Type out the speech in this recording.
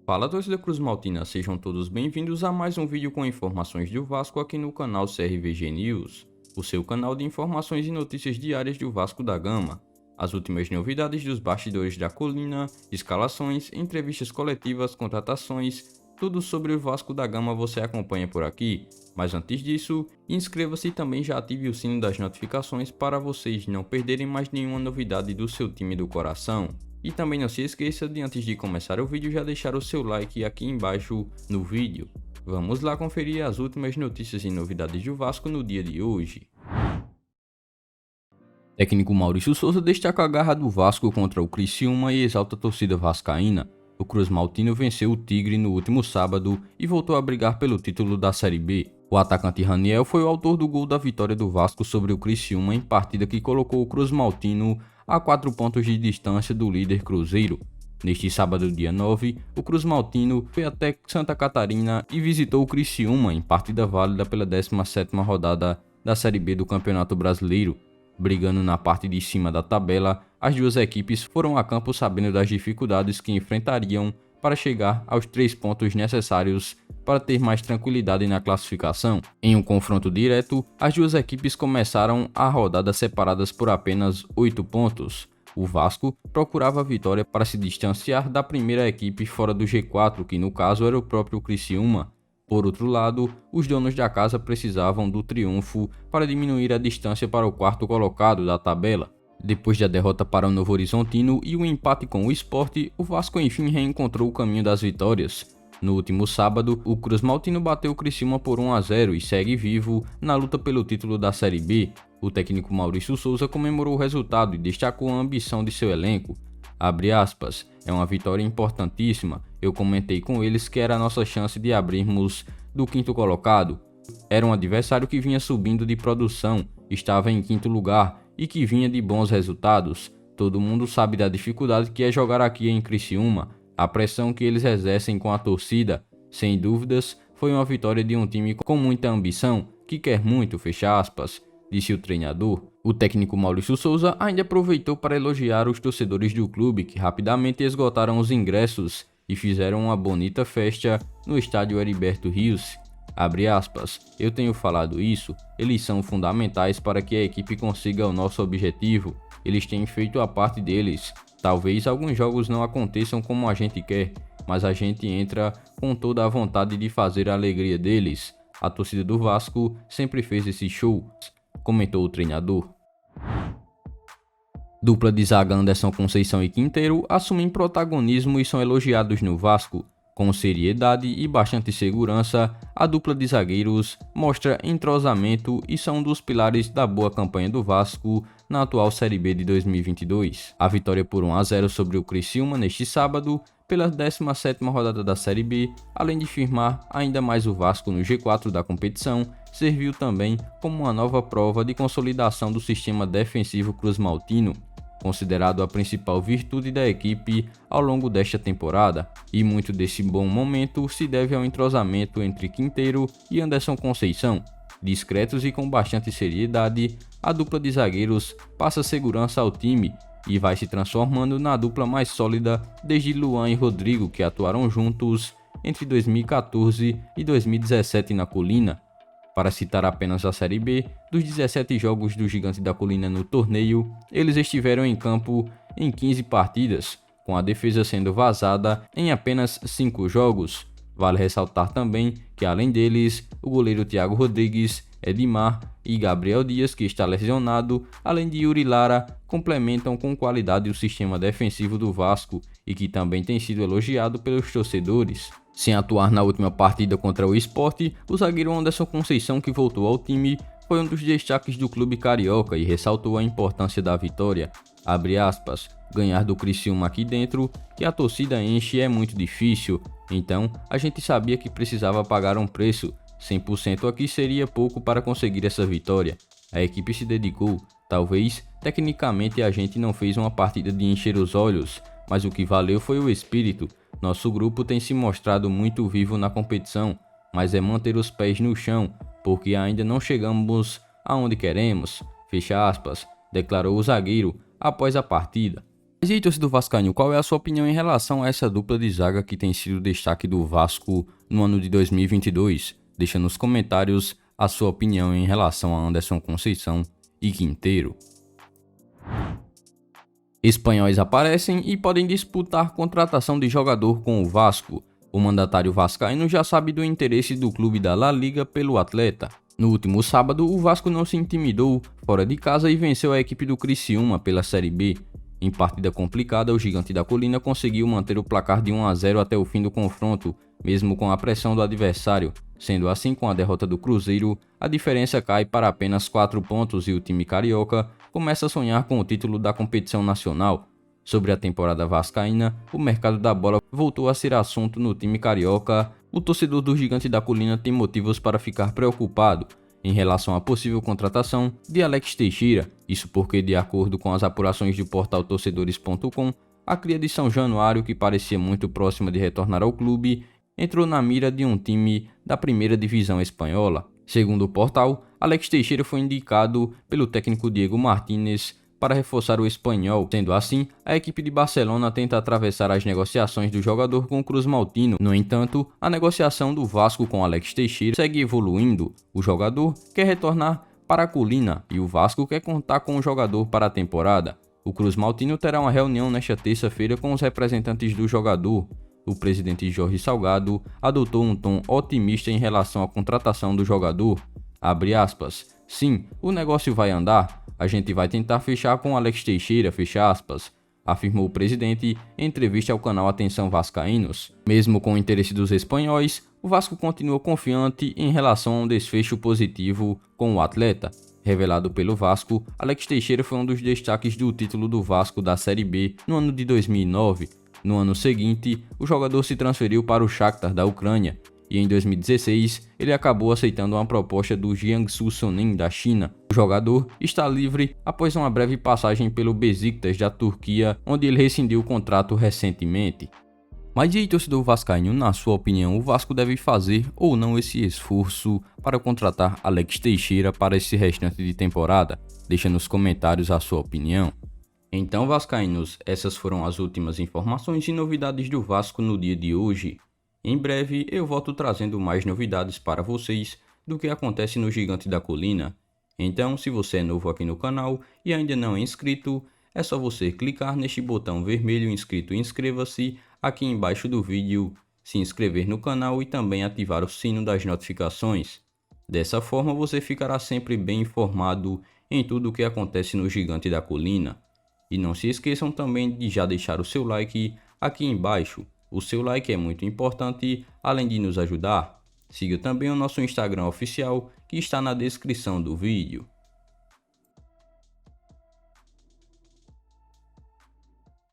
Fala, torcida Cruz Maltina, sejam todos bem-vindos a mais um vídeo com informações do Vasco aqui no canal CRVG News, o seu canal de informações e notícias diárias do Vasco da Gama. As últimas novidades dos bastidores da colina, escalações, entrevistas coletivas, contratações, tudo sobre o Vasco da Gama você acompanha por aqui. Mas antes disso, inscreva-se e também já ative o sino das notificações para vocês não perderem mais nenhuma novidade do seu time do coração. E também não se esqueça de, antes de começar o vídeo, já deixar o seu like aqui embaixo no vídeo. Vamos lá conferir as últimas notícias e novidades do Vasco no dia de hoje. Técnico Maurício Souza destaca a garra do Vasco contra o Criciúma e exalta a torcida vascaína. O Cruz Maltino venceu o Tigre no último sábado e voltou a brigar pelo título da Série B. O atacante Raniel foi o autor do gol da vitória do Vasco sobre o Criciúma em partida que colocou o Cruz Maltino a 4 pontos de distância do líder Cruzeiro. Neste sábado, dia 9, o Cruz Maltino foi até Santa Catarina e visitou o Criciúma em partida válida pela 17ª rodada da Série B do Campeonato Brasileiro. Brigando na parte de cima da tabela, as duas equipes foram a campo sabendo das dificuldades que enfrentariam para chegar aos 3 pontos necessários para ter mais tranquilidade na classificação. Em um confronto direto, as duas equipes começaram a rodada separadas por apenas 8 pontos. O Vasco procurava a vitória para se distanciar da primeira equipe fora do G4, que no caso era o próprio Criciúma. Por outro lado, os donos da casa precisavam do triunfo para diminuir a distância para o quarto colocado da tabela. Depois da derrota para o Novo Horizontino e o empate com o Sport, o Vasco enfim reencontrou o caminho das vitórias. No último sábado, o Cruz Maltino bateu o Criciúma por 1-0 e segue vivo na luta pelo título da Série B. O técnico Maurício Souza comemorou o resultado e destacou a ambição de seu elenco. Abre aspas, é uma vitória importantíssima, eu comentei com eles que era a nossa chance de abrirmos do quinto colocado. Era um adversário que vinha subindo de produção, estava em quinto lugar e que vinha de bons resultados. Todo mundo sabe da dificuldade que é jogar aqui em Criciúma, a pressão que eles exercem com a torcida. Sem dúvidas, foi uma vitória de um time com muita ambição, que quer muito, fecha aspas, disse o treinador. O técnico Maurício Souza ainda aproveitou para elogiar os torcedores do clube que rapidamente esgotaram os ingressos e fizeram uma bonita festa no estádio Heriberto Rios. Abre aspas, eu tenho falado isso, eles são fundamentais para que a equipe consiga o nosso objetivo, eles têm feito a parte deles. Talvez alguns jogos não aconteçam como a gente quer, mas a gente entra com toda a vontade de fazer a alegria deles. A torcida do Vasco sempre fez esse show, comentou o treinador. Dupla de zaga Anderson Conceição e Quinteiro assumem protagonismo e são elogiados no Vasco. Com seriedade e bastante segurança, a dupla de zagueiros mostra entrosamento e são um dos pilares da boa campanha do Vasco na atual Série B de 2022. A vitória por 1-0 sobre o Criciúma neste sábado, pela 17ª rodada da Série B, além de firmar ainda mais o Vasco no G4 da competição, serviu também como uma nova prova de consolidação do sistema defensivo Cruz Maltino, considerado a principal virtude da equipe ao longo desta temporada, e muito desse bom momento se deve ao entrosamento entre Quinteiro e Anderson Conceição. Discretos e com bastante seriedade, a dupla de zagueiros passa segurança ao time e vai se transformando na dupla mais sólida desde Luan e Rodrigo, que atuaram juntos entre 2014 e 2017 na Colina. Para citar apenas a Série B, dos 17 jogos do Gigante da Colina no torneio, eles estiveram em campo em 15 partidas, com a defesa sendo vazada em apenas 5 jogos. Vale ressaltar também que, além deles, o goleiro Thiago Rodrigues, Edmar e Gabriel Dias, que está lesionado, além de Yuri Lara, complementam com qualidade o sistema defensivo do Vasco e que também tem sido elogiado pelos torcedores. Sem atuar na última partida contra o Sport, o zagueiro Anderson Conceição, que voltou ao time, foi um dos destaques do clube carioca e ressaltou a importância da vitória. Abre aspas, ganhar do Criciúma aqui dentro, que a torcida enche, é muito difícil, então a gente sabia que precisava pagar um preço, 100% aqui seria pouco para conseguir essa vitória. A equipe se dedicou, talvez tecnicamente a gente não fez uma partida de encher os olhos, mas o que valeu foi o espírito. Nosso grupo tem se mostrado muito vivo na competição, mas é manter os pés no chão, porque ainda não chegamos aonde queremos, fecha aspas, declarou o zagueiro após a partida. Mas e aí, torcedor vascaíno, qual é a sua opinião em relação a essa dupla de zaga que tem sido o destaque do Vasco no ano de 2022? Deixa nos comentários a sua opinião em relação a Anderson Conceição e Quinteiro. Espanhóis aparecem e podem disputar contratação de jogador com o Vasco. O mandatário vascaíno já sabe do interesse do clube da La Liga pelo atleta. No último sábado, o Vasco não se intimidou fora de casa e venceu a equipe do Criciúma pela Série B. Em partida complicada, o Gigante da Colina conseguiu manter o placar de 1 a 0 até o fim do confronto, mesmo com a pressão do adversário. Sendo assim, com a derrota do Cruzeiro, a diferença cai para apenas 4 pontos e o time carioca começa a sonhar com o título da competição nacional. Sobre a temporada vascaína, o mercado da bola voltou a ser assunto no time carioca. O torcedor do Gigante da Colina tem motivos para ficar preocupado em relação à possível contratação de Alex Teixeira, isso porque, de acordo com as apurações do portal torcedores.com, a cria de São Januário, que parecia muito próxima de retornar ao clube, entrou na mira de um time da primeira divisão espanhola. Segundo o portal, Alex Teixeira foi indicado pelo técnico Diego Martínez para reforçar o espanhol. Sendo assim, a equipe de Barcelona tenta atravessar as negociações do jogador com o Cruz Maltino. No entanto, a negociação do Vasco com Alex Teixeira segue evoluindo. O jogador quer retornar para a Colina e o Vasco quer contar com o jogador para a temporada. O Cruz Maltino terá uma reunião nesta terça-feira com os representantes do jogador. O presidente Jorge Salgado adotou um tom otimista em relação à contratação do jogador. Abre aspas. Sim, o negócio vai andar. A gente vai tentar fechar com Alex Teixeira, fecha aspas, afirmou o presidente em entrevista ao canal Atenção Vascaínos. Mesmo com o interesse dos espanhóis, o Vasco continua confiante em relação a um desfecho positivo com o atleta. Revelado pelo Vasco, Alex Teixeira foi um dos destaques do título do Vasco da Série B no ano de 2009. No ano seguinte, o jogador se transferiu para o Shakhtar da Ucrânia e em 2016 ele acabou aceitando uma proposta do Jiangsu Suning da China. O jogador está livre após uma breve passagem pelo Besiktas da Turquia, onde ele rescindiu o contrato recentemente. Mas e aí, torcedor vascaíno, na sua opinião, o Vasco deve fazer ou não esse esforço para contratar Alex Teixeira para esse restante de temporada? Deixa nos comentários a sua opinião. Então, vascaínos, essas foram as últimas informações e novidades do Vasco no dia de hoje. Em breve eu volto trazendo mais novidades para vocês do que acontece no Gigante da Colina. Então, se você é novo aqui no canal e ainda não é inscrito, é só você clicar neste botão vermelho inscrito e inscreva-se aqui embaixo do vídeo, se inscrever no canal e também ativar o sino das notificações. Dessa forma você ficará sempre bem informado em tudo o que acontece no Gigante da Colina. E não se esqueçam também de já deixar o seu like aqui embaixo. O seu like é muito importante, além de nos ajudar. Siga também o nosso Instagram oficial, que está na descrição do vídeo.